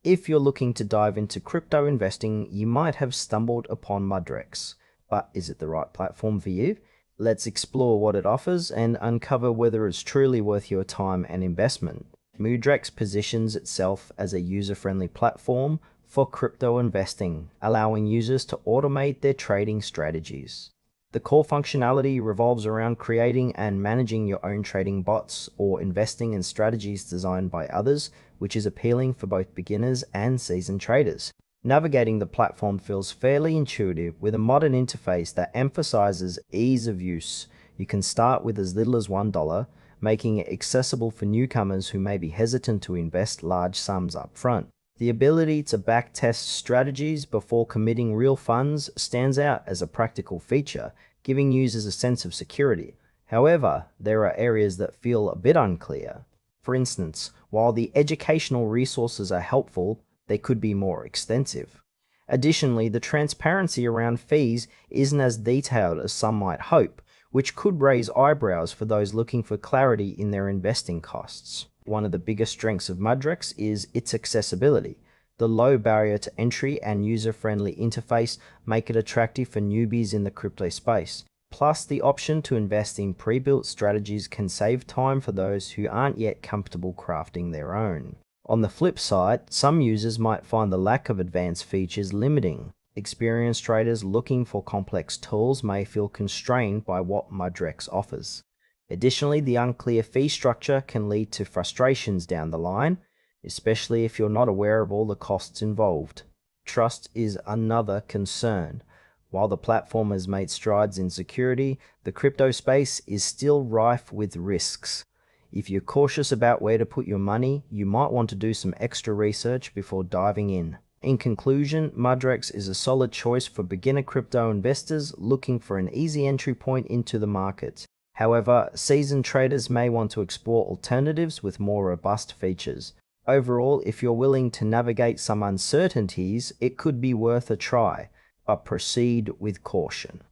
If you're looking to dive into crypto investing, you might have stumbled upon Mudrex. But is it the right platform for you? Let's explore what it offers and uncover whether it's truly worth your time and investment. Mudrex positions itself as a user-friendly platform for crypto investing, allowing users to automate their trading strategies. The core functionality revolves around creating and managing your own trading bots or investing in strategies designed by others, which is appealing for both beginners and seasoned traders. Navigating the platform feels fairly intuitive with a modern interface that emphasizes ease of use. You can start with as little as $1, making it accessible for newcomers who may be hesitant to invest large sums up front. The ability to backtest strategies before committing real funds stands out as a practical feature, giving users a sense of security. However, there are areas that feel a bit unclear. For instance, while the educational resources are helpful, they could be more extensive. Additionally, the transparency around fees isn't as detailed as some might hope, which could raise eyebrows for those looking for clarity in their investing costs. One of the biggest strengths of Mudrex is its accessibility. The low barrier to entry and user-friendly interface make it attractive for newbies in the crypto space. Plus, the option to invest in pre-built strategies can save time for those who aren't yet comfortable crafting their own. On the flip side, some users might find the lack of advanced features limiting. Experienced traders looking for complex tools may feel constrained by what Mudrex offers. Additionally, the unclear fee structure can lead to frustrations down the line, especially if you're not aware of all the costs involved. Trust is another concern. While the platform has made strides in security, the crypto space is still rife with risks. If you're cautious about where to put your money, you might want to do some extra research before diving in. In conclusion, Mudrex is a solid choice for beginner crypto investors looking for an easy entry point into the market. However, seasoned traders may want to explore alternatives with more robust features. Overall, if you're willing to navigate some uncertainties, it could be worth a try, but proceed with caution.